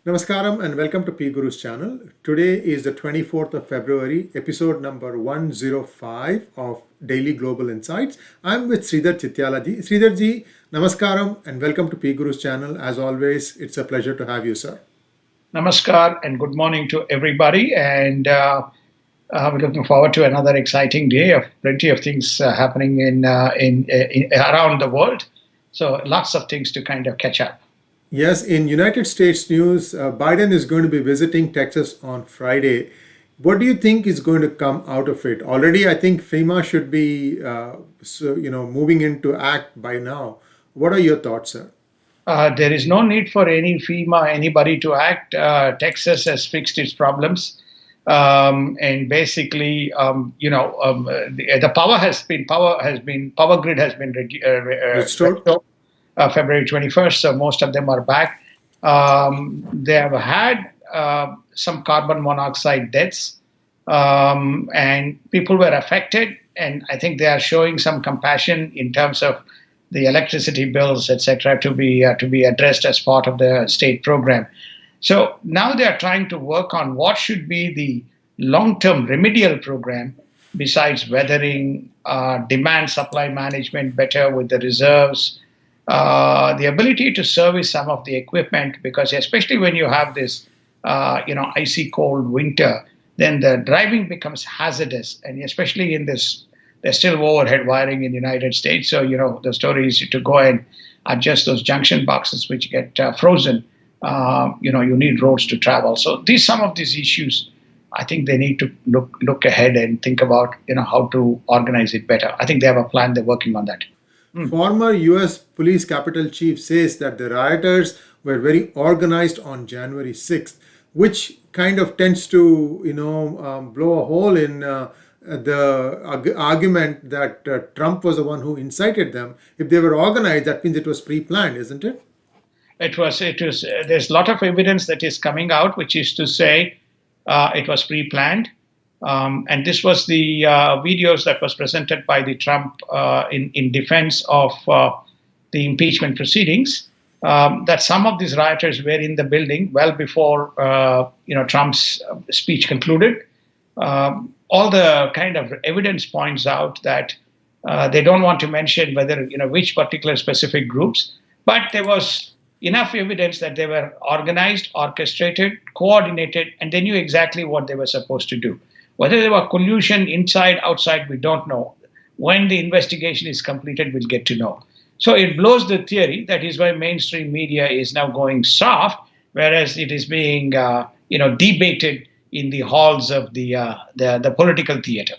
Namaskaram and welcome to PGurus channel. Today is the 24th of February, episode number 105 of Daily Global Insights. I'm with Sridhar Chityalaji. Sridharji, Namaskaram and welcome to PGurus channel. As always, it's a pleasure to have you, sir. Namaskar and good morning to everybody. And we're looking forward to another exciting day of plenty of things happening in around the world. So lots of things to kind of catch up. Yes, in United States news, Biden is going to be visiting Texas on Friday. What do you think is going to come out of it? Already, I think FEMA should be, moving into act by now. What are your thoughts, sir? There is no need for any FEMA, anybody to act. Texas has fixed its problems. And basically, the power grid has been Restored? restored February 21st, so most of them are back. They have had some carbon monoxide deaths, and people were affected. And I think they are showing some compassion in terms of the electricity bills, etc., to be addressed as part of the state program. So now they are trying to work on what should be the long-term remedial program besides weathering, demand supply management better with the reserves, the ability to service some of the equipment, because especially when you have this, icy cold winter, then the driving becomes hazardous, and especially in this, there's still overhead wiring in the United States. So the story is to go and adjust those junction boxes which get frozen. You need roads to travel. So some of these issues, I think they need to look ahead and think about how to organize it better. I think they have a plan. They're working on that. Former US police capital chief says that the rioters were very organized on January 6th, which kind of tends to, blow a hole in the argument that Trump was the one who incited them. If they were organized, that means it was pre-planned, isn't it? It was. There's a lot of evidence that is coming out, which is to say, it was pre-planned. And this was the videos that was presented by the Trump in defense of the impeachment proceedings. That some of these rioters were in the building well before Trump's speech concluded. All the kind of evidence points out that they don't want to mention whether which particular specific groups, but there was enough evidence that they were organized, orchestrated, coordinated, and they knew exactly what they were supposed to do. Whether there were collusion inside, outside, we don't know. When the investigation is completed, we'll get to know. So it blows the theory. That is why mainstream media is now going soft, whereas it is being, debated in the halls of the political theater.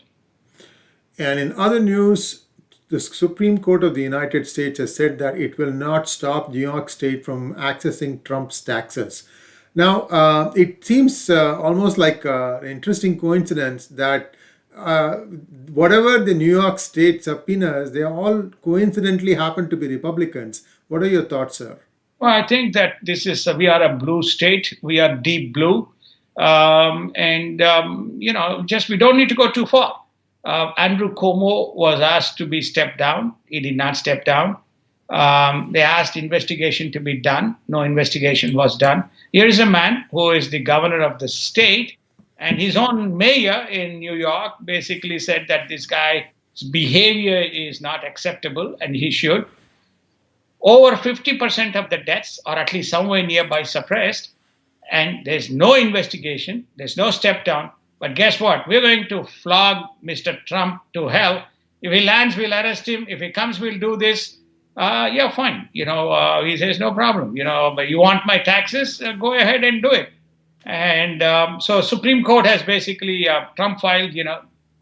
And in other news, the Supreme Court of the United States has said that it will not stop New York State from accessing Trump's taxes. Now, it seems almost like an interesting coincidence that whatever the New York State subpoenas, they all coincidentally happen to be Republicans. What are your thoughts, sir? Well, I think that this is we are a blue state. We are deep blue, and just we don't need to go too far. Andrew Cuomo was asked to be stepped down. He did not step down. They asked investigation to be done. No investigation was done. Here is a man who is the governor of the state, and his own mayor in New York basically said that this guy's behavior is not acceptable and he should. Over 50% of the deaths are at least somewhere nearby suppressed, and there's no investigation, there's no step down. But guess what? We're going to flog Mr. Trump to hell. If he lands, we'll arrest him. If he comes, we'll do this. Yeah, fine. He says, no problem. But you want my taxes? Go ahead and do it. And so Supreme Court has basically, Trump filed,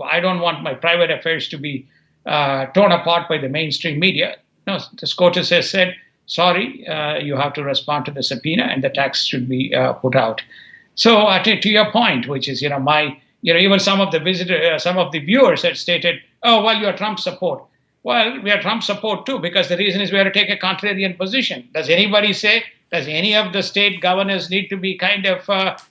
I don't want my private affairs to be torn apart by the mainstream media. No, the SCOTUS has said, sorry, you have to respond to the subpoena and the tax should be put out. So to your point, which is, even some of the viewers had stated, oh, well, you're Trump support. Well, we are Trump support too, because the reason is we have to take a contrarian position. Does any of the state governors need to be kind of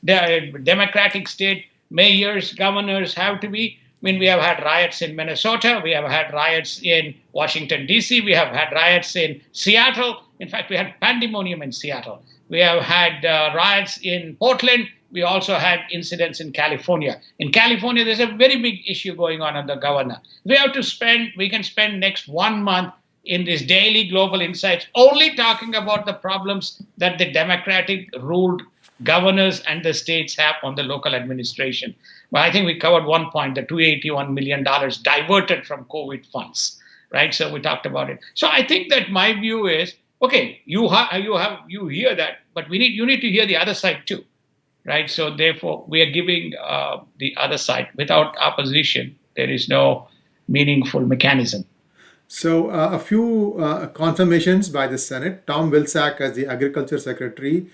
democratic state mayors, governors have to be? I mean, we have had riots in Minnesota. We have had riots in Washington, D.C. We have had riots in Seattle. In fact, we had pandemonium in Seattle. We have had riots in Portland. We also had incidents in California. In California, there's a very big issue going on under the governor. We can spend next 1 month in this daily global insights only talking about the problems that the democratic ruled governors and the states have on the local administration. But I think we covered one point, the $281 million diverted from COVID funds, right? So we talked about it. So I think that my view is, okay, you hear that, but you need to hear the other side too, right? So therefore, we are giving the other side. Without opposition, there is no meaningful mechanism. So, a few confirmations by the Senate. Tom Vilsack as the Agriculture Secretary.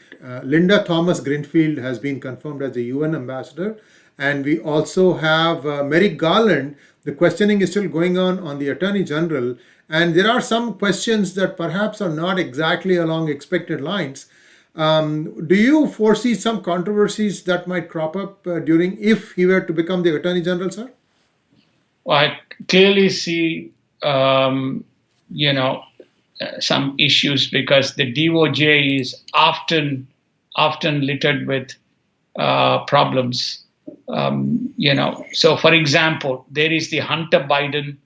Linda Thomas Greenfield has been confirmed as the UN Ambassador. And we also have Merrick Garland. The questioning is still going on the Attorney General. And there are some questions that perhaps are not exactly along expected lines. Do you foresee some controversies that might crop up if he were to become the Attorney General, sir? Well, I clearly see, um, you know, some issues because the DOJ is often littered with problems. So for example, there is the Hunter Biden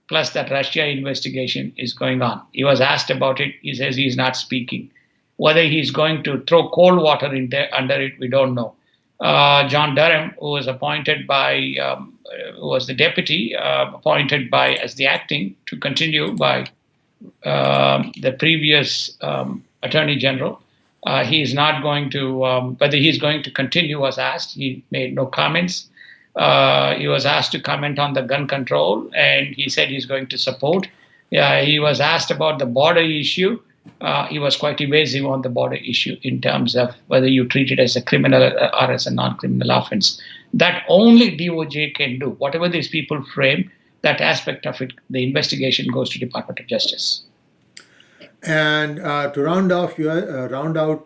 plus that Russia investigation is going on. He was asked about it. He says he's not speaking. Whether he's going to throw cold water in there under it, we don't know. John Durham, who was who was the deputy appointed by as the acting to continue by the previous attorney general. He is not going to, whether he's going to continue was asked. He made no comments. He was asked to comment on the gun control, and he said he's going to support. He was asked about the border issue. He was quite evasive on the border issue in terms of whether you treat it as a criminal or as a non-criminal offense. That only DOJ can do. Whatever these people frame, that aspect of it, the investigation goes to Department of Justice. And to round out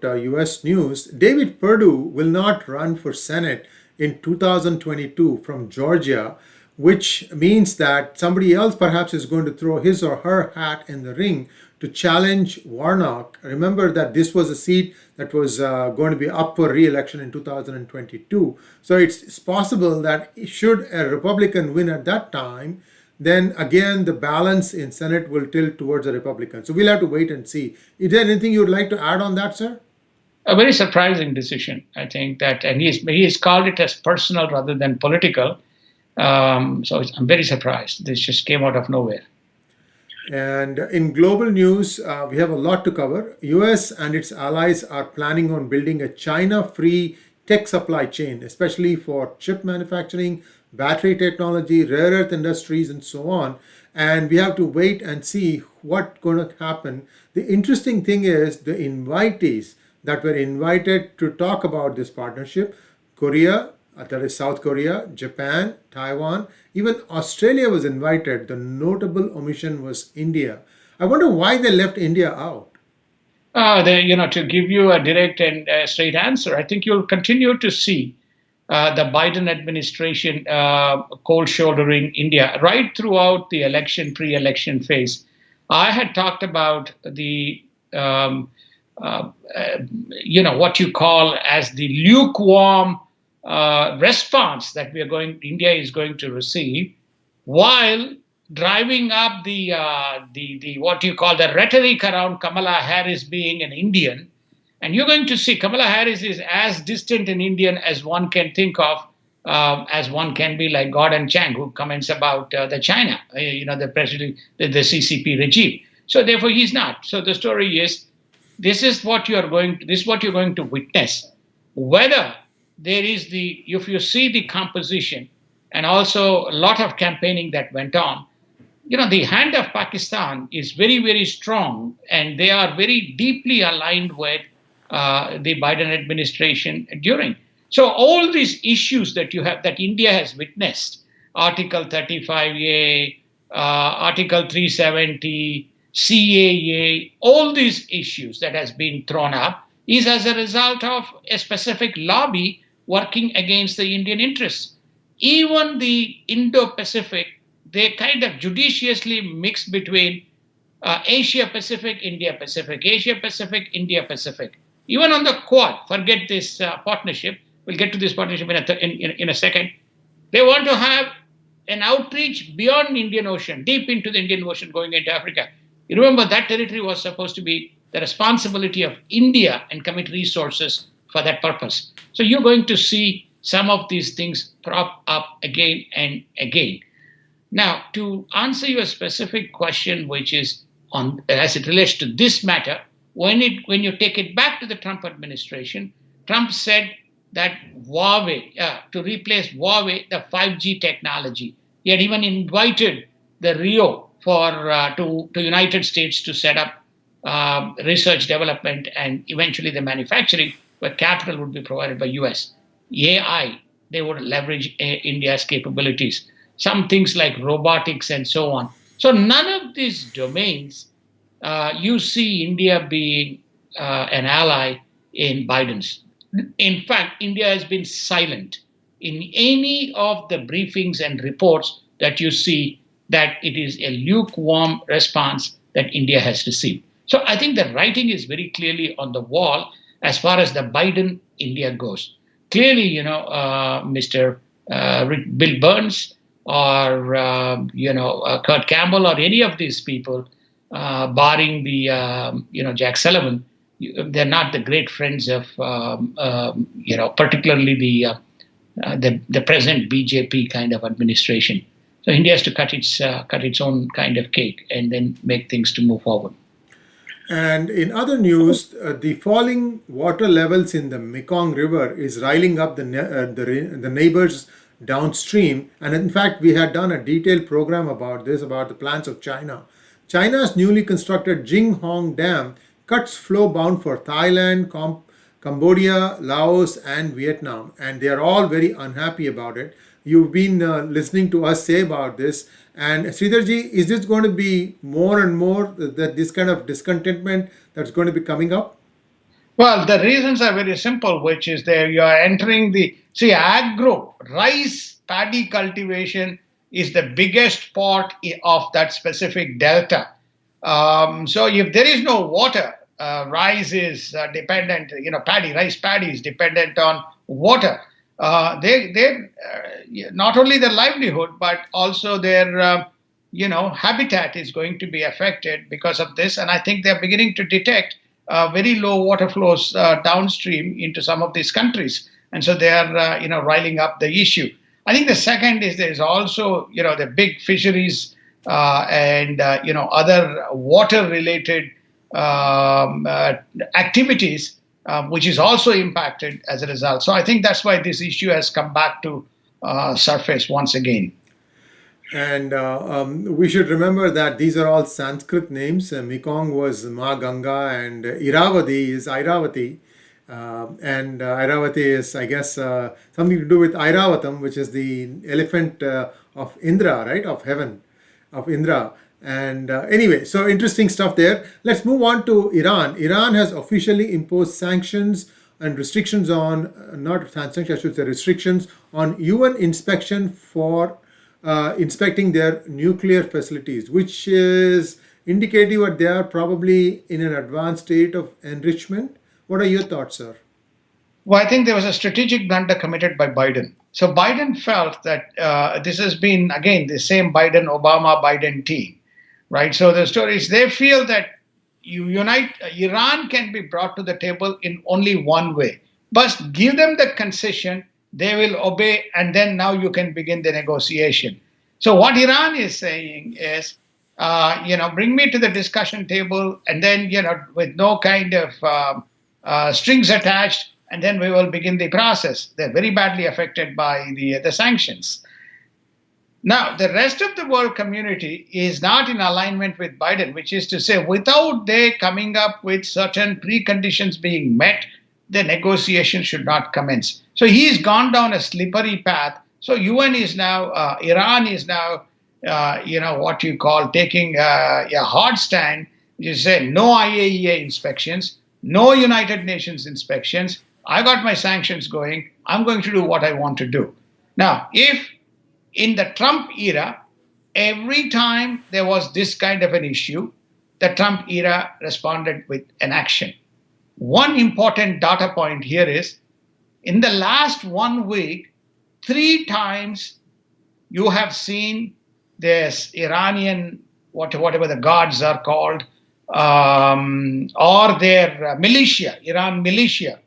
U.S. news, David Perdue will not run for Senate in 2022 from Georgia, which means that somebody else perhaps is going to throw his or her hat in the ring to challenge Warnock. Remember that this was a seat that was going to be up for re-election in 2022. So it's possible that should a Republican win at that time, then again the balance in Senate will tilt towards the Republicans. So we'll have to wait and see. Is there anything you would like to add on that, sir? A very surprising decision, I think that, and he's called it as personal rather than political. I'm very surprised. This just came out of nowhere. And in global news, we have a lot to cover. US and its allies are planning on building a China-free tech supply chain, especially for chip manufacturing, battery technology, rare earth industries, and so on. And we have to wait and see what's going to happen. The interesting thing is the invitees that were invited to talk about this partnership: Korea, that is South Korea, Japan, Taiwan, even Australia was invited. The notable omission was India. I wonder why they left India out. To give you a direct and straight answer, I think you'll continue to see the Biden administration cold shouldering India right throughout the pre-election phase. I had talked about the what you call as the lukewarm response that India is going to receive, while driving up the what you call the rhetoric around Kamala Harris being an Indian. And you're going to see Kamala Harris is as distant an Indian as one can think of, as one can be, like Gordon Chang, who comments about the China, the president, the CCP regime. So therefore, he's not. So the story is, this is what you're going to witness. Whether if you see the composition, and also a lot of campaigning that went on, the hand of Pakistan is very, very strong, and they are very deeply aligned with the Biden administration during. So all these issues that India has witnessed, Article 35A, Article 370, CAA, all these issues that has been thrown up is as a result of a specific lobby working against the Indian interests. Even the Indo-Pacific, they kind of judiciously mixed between Asia Pacific, India Pacific, Asia Pacific, India Pacific. Even on the Quad, forget this partnership. We'll get to this partnership in a second. They want to have an outreach beyond Indian Ocean, deep into the Indian Ocean, going into Africa. You remember that territory was supposed to be the responsibility of India and commit resources for that purpose. So you're going to see some of these things prop up again and again. Now, to answer your specific question, which is on as it relates to this matter, when you take it back to the Trump administration, Trump said that Huawei to replace Huawei the 5G technology. He had even invited the Rio for to United States to set up research development and eventually the manufacturing, where capital would be provided by US. AI, they would leverage India's capabilities. Some things like robotics and so on. So none of these domains you see India being an ally in Biden's. In fact, India has been silent in any of the briefings and reports that you see that it is a lukewarm response that India has received. So I think the writing is very clearly on the wall as far as the Biden India goes. Clearly, Mr. Bill Burns or Kurt Campbell or any of these people, barring the Jack Sullivan, they're not the great friends of particularly the present BJP kind of administration. So India has to cut its own kind of cake and then make things to move forward. And in other news, the falling water levels in the Mekong River is riling up the neighbors downstream. And in fact, we had done a detailed program about this, about the plans of China. China's newly constructed Jinghong Dam cuts flow bound for Thailand, Cambodia, Laos, and Vietnam, and they are all very unhappy about it. You've been listening to us say about this, and Sridharji, is this going to be more and more that this kind of discontentment that's going to be coming up? Well, the reasons are very simple, which is there you are entering the see agro rice paddy cultivation is the biggest part of that specific delta. So if there is no water, rice is dependent. Rice paddy is dependent on water. Not only their livelihood but also their habitat is going to be affected because of this, and I think they're beginning to detect very low water flows downstream into some of these countries, and so they are riling up the issue. I think the second is there is also the big fisheries and other water related activities which is also impacted as a result. So I think that's why this issue has come back to surface once again. And we should remember that these are all Sanskrit names. Mekong was Ma Ganga, and Iravati is Airavati. And Airavati is, I guess, something to do with Airavatam, which is the elephant of Indra, right? Of heaven, of Indra. And anyway, so interesting stuff there. Let's move on to Iran. Iran has officially imposed sanctions and restrictions on, not sanctions, I should say, restrictions on UN inspection for inspecting their nuclear facilities, which is indicative that they are probably in an advanced state of enrichment. What are your thoughts, sir? Well, I think there was a strategic blunder committed by Biden. So Biden felt that this has been, again, the same Biden, Obama, Biden team, right? So the story is they feel that Iran can be brought to the table in only one way. But give them the concession, they will obey, and then now you can begin the negotiation. So what Iran is saying is, bring me to the discussion table, and then, with no kind of strings attached, and then we will begin the process. They're very badly affected by the sanctions. Now, the rest of the world community is not in alignment with Biden, which is to say, without they coming up with certain preconditions being met, the negotiation should not commence. So he's gone down a slippery path. So UN is now, Iran is now, what you call taking a hard stand. You say no IAEA inspections, no United Nations inspections. I got my sanctions going. I'm going to do what I want to do. Now, if in the Trump era, every time there was this kind of an issue, the Trump era responded with an action. one important data point here is in the last 1 week, 3 times you have seen this Iranian, whatever the guards are called, or their militia, Iran militia,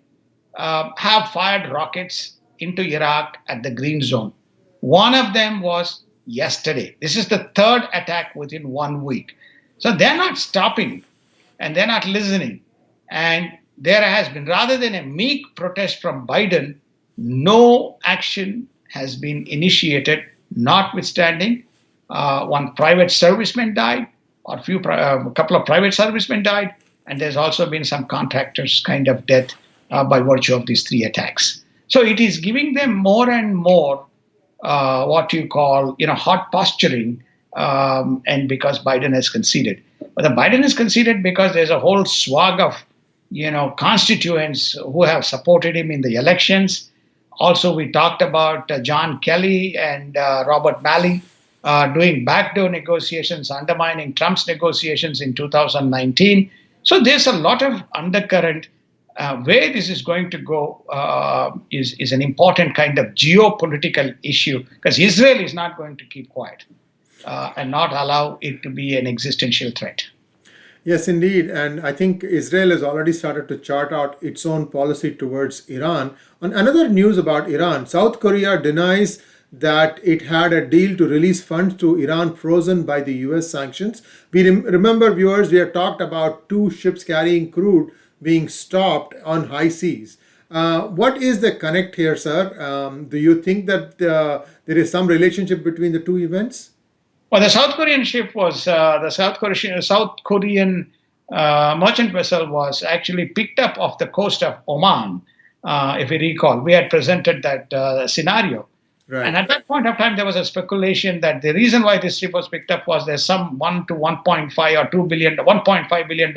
have fired rockets into Iraq at the Green Zone. One of them was yesterday. This is the third attack within 1 week. So they're not stopping and they're not listening. And there has been, rather than a meek protest from Biden, no action has been initiated, notwithstanding one private serviceman died, or a couple of private servicemen died, and there's also been some contractors kind of death by virtue of these 3 attacks. So it is giving them more and more what you call, hot posturing, and because Biden has conceded. But the Biden has conceded because there's a whole swag of, constituents who have supported him in the elections. Also, we talked about John Kelly and Robert Malley doing backdoor negotiations, undermining Trump's negotiations in 2019. So there's a lot of undercurrent. Where this is going to go is an important kind of geopolitical issue, because Israel is not going to keep quiet and not allow it to be an existential threat. Yes, indeed. And I think Israel has already started to chart out its own policy towards Iran. On another news about Iran, South Korea denies that it had a deal to release funds to Iran frozen by the US sanctions. We remember, viewers, we have talked about 2 ships carrying crude being stopped on high seas. What is the connect here, sir? Do you think that there is some relationship between the two events? Well, the South Korean ship was the South Korean merchant vessel was actually picked up off the coast of Oman. If you recall, we had presented that scenario. And Right. at that point of time, there was a speculation that the reason why this ship was picked up was there's some 1 to 1.5 or 2 billion, $1.5 billion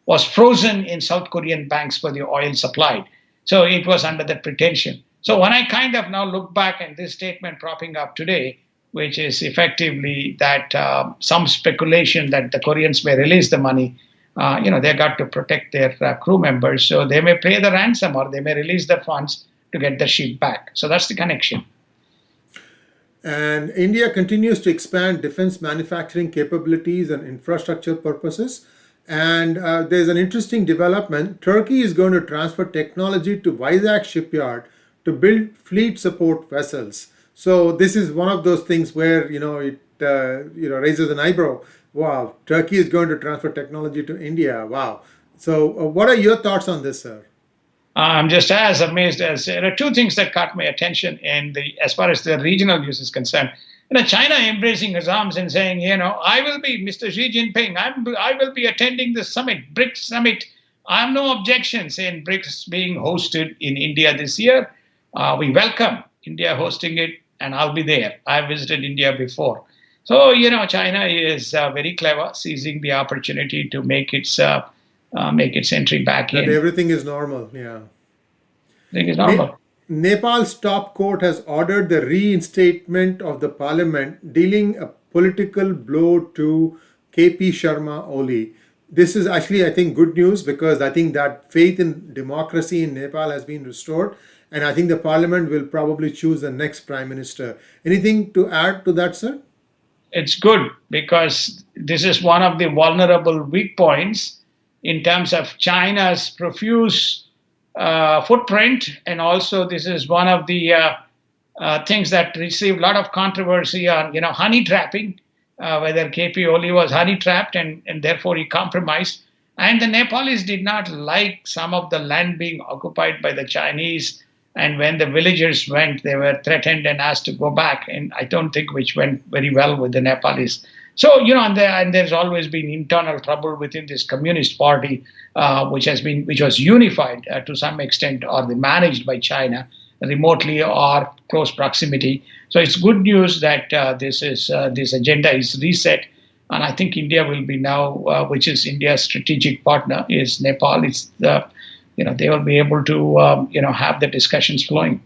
was frozen in South Korean banks for the oil supplied. So it was under that pretension. So when I kind of now look back at this statement propping up today, which is effectively that some speculation that the Koreans may release the money, they got to protect their crew members. So they may pay the ransom or they may release the funds to get the ship back. So that's the connection. And India continues to expand defense manufacturing capabilities and infrastructure purposes. And there's an interesting development. Turkey is going to transfer technology to Vizag Shipyard to build fleet support vessels. So this is one of those things where it raises an eyebrow. Wow, Turkey is going to transfer technology to India. Wow. So what are your thoughts on this, sir? I'm just as amazed as there are two things that caught my attention in the as far as the regional news is concerned. China embracing his arms and saying, I will be Mr. Xi Jinping. I will be attending the summit, BRICS summit. I have no objections in BRICS being hosted in India this year. We welcome India hosting it, and I'll be there. I visited India before. So, China is very clever, seizing the opportunity to make its entry back That in. everything is normal. Yeah. I think it's Ne- normal. Nepal's top court has ordered the reinstatement of the parliament, dealing a political blow to KP Sharma Oli. This is actually, I think, good news because I think that faith in democracy in Nepal has been restored, and I think the parliament will probably choose the next prime minister. Anything to add to that, sir? It's good because this is one of the vulnerable weak points in terms of China's profuse footprint, and also this is one of the things that received a lot of controversy on, honey trapping, whether KP Oli was honey trapped and therefore he compromised. And the Nepalese did not like some of the land being occupied by the Chinese. And when the villagers went, they were threatened and asked to go back. And I don't think which went very well with the Nepalese. So, and there's always been internal trouble within this communist party, which was unified to some extent, or managed by China remotely or close proximity. So it's good news that this agenda is reset, and I think India will be now, which is India's strategic partner, is Nepal. They will be able to have the discussions flowing.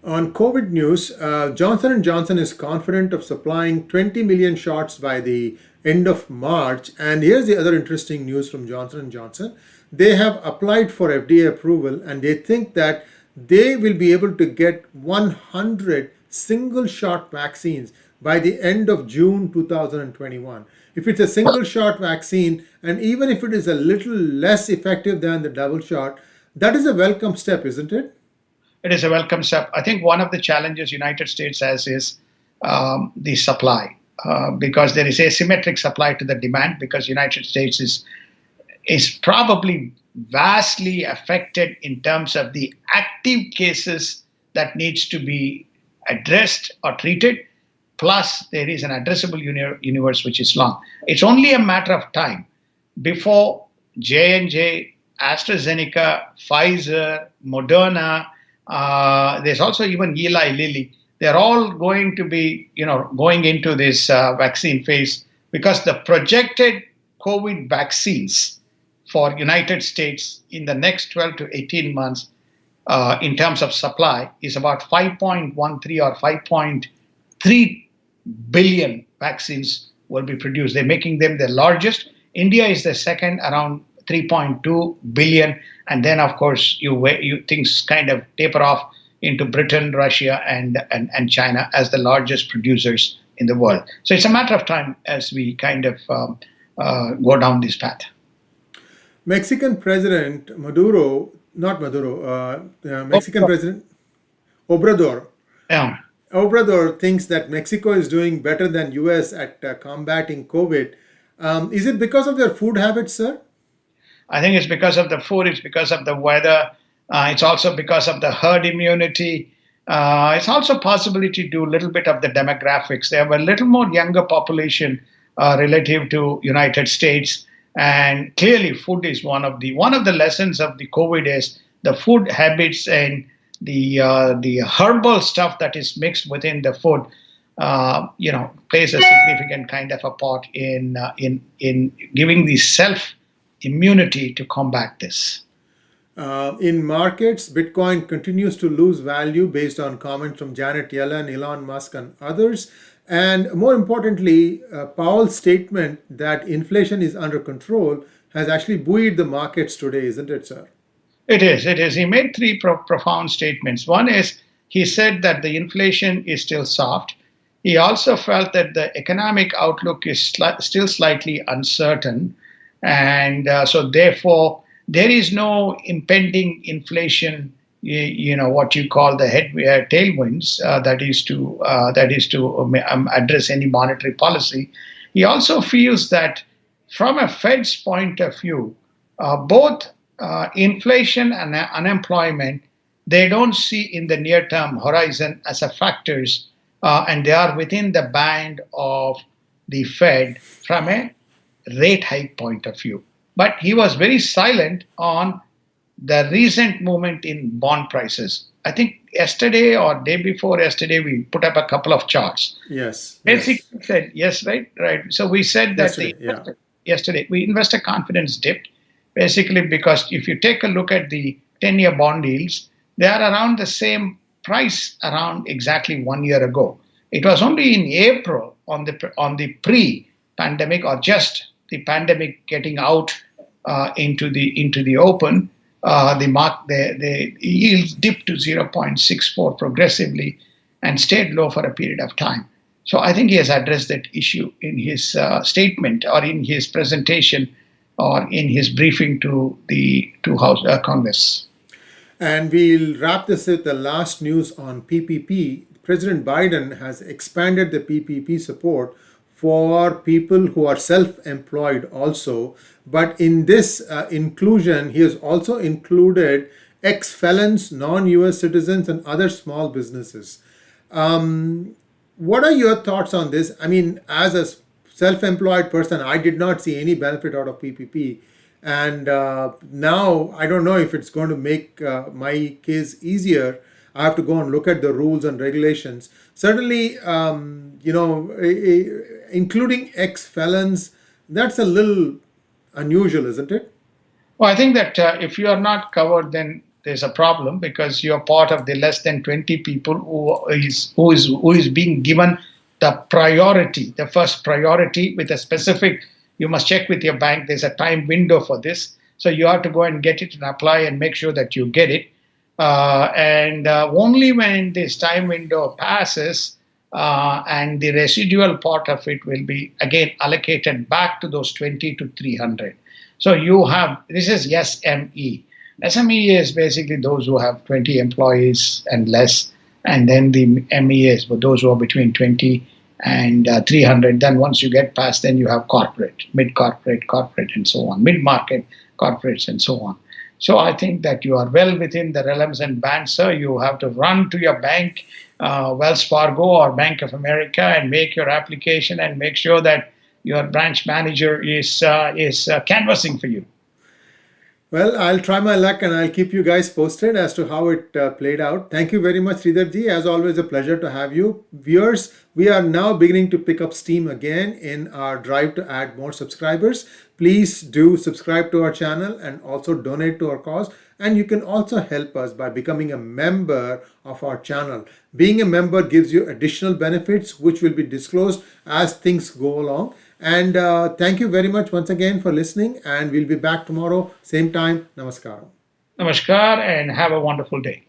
On COVID news, Johnson & Johnson is confident of supplying 20 million shots by the end of March. And here's the other interesting news from Johnson & Johnson. they have applied for FDA approval, and they think that they will be able to get 100 single shot vaccines by the end of June 2021. If it's a single shot vaccine, and even if it is a little less effective than the double shot, that is a welcome step, isn't it? It is a welcome step. I think one of the challenges United States has is the supply, because there is asymmetric supply to the demand, because United States is probably vastly affected in terms of the active cases that needs to be addressed or treated. Plus, there is an addressable universe which is long. It's only a matter of time before J&J, AstraZeneca, Pfizer, Moderna, there's also even Eli Lilly. They're all going to be, going into this vaccine phase, because the projected COVID vaccines for United States in the next 12 to 18 months, in terms of supply, is about 5.13 or 5.3 billion vaccines will be produced. They're making them the largest. India is the second, around 3.2 billion, and then of course you things kind of taper off into Britain, Russia, and China as the largest producers in the world. So it's a matter of time as we kind of go down this path. Mexican President Maduro, not Maduro, Mexican President Obrador. Yeah. Obrador thinks that Mexico is doing better than US at combating COVID. Is it because of their food habits, sir? I think it's because of the food, it's because of the weather, it's also because of the herd immunity. It's also possibility to do a little bit of the demographics. They have a little more younger population relative to United States, and clearly food is one of the lessons of the COVID is the food habits, and the herbal stuff that is mixed within the food, plays a significant kind of a part in giving the self immunity to combat this. In markets, Bitcoin continues to lose value based on comments from Janet Yellen, Elon Musk, and others. And more importantly, Powell's statement that inflation is under control has actually buoyed the markets today, isn't it, sir? It is. It is. He made three profound statements. One is he said that the inflation is still soft. He also felt that the economic outlook is still slightly uncertain. And so, therefore, there is no impending inflation, what you call the tailwinds, that is to address any monetary policy. He also feels that from a Fed's point of view, both inflation and unemployment, they don't see in the near term horizon as a factors, and they are within the band of the Fed from a rate hike point of view. But he was very silent on the recent movement in bond prices. I think yesterday or day before yesterday, we put up a couple of charts. Yes. Basically said, yes, right. So we said that Yesterday, we investor confidence dipped, basically because if you take a look at the 10-year bond yields, they are around the same price around exactly 1 year ago. It was only in April on the pre-pandemic or just the pandemic getting out into the open, the yields dipped to 0.64 progressively and stayed low for a period of time. So I think he has addressed that issue in his statement or in his presentation or in his briefing to the Congress. And we'll wrap this with the last news on PPP. President Biden has expanded the PPP support for people who are self-employed also. But in this inclusion, he has also included ex-felons, non-US citizens, and other small businesses. What are your thoughts on this? I mean, as a self-employed person, I did not see any benefit out of PPP. And now I don't know if it's going to make my case easier. I have to go and look at the rules and regulations. Certainly, including ex-felons, that's a little unusual, isn't it? Well, I think that if you are not covered, then there's a problem because you're part of the less than 20 people who is being given the priority, the first priority with a specific. You must check with your bank. There's a time window for this. So you have to go and get it and apply and make sure that you get it. And only when this time window passes and the residual part of it will be again allocated back to those 20 to 300. So you have, this is SME. SME is basically those who have 20 employees and less, and then the ME is for those who are between 20 and 300. Then once you get past, then you have corporate, mid corporate, corporate, and so on, mid market corporates, and so on. So I think that you are well within the realms and bands, sir. You have to run to your bank, Wells Fargo or Bank of America, and make your application and make sure that your branch manager is canvassing for you. Well, I'll try my luck and I'll keep you guys posted as to how it played out. Thank you very much, Sridharji. As always, a pleasure to have you. Viewers, we are now beginning to pick up steam again in our drive to add more subscribers. Please do subscribe to our channel and also donate to our cause. And you can also help us by becoming a member of our channel. Being a member gives you additional benefits, which will be disclosed as things go along. And thank you very much once again for listening. And we'll be back tomorrow, same time. Namaskaram. Namaskar and have a wonderful day.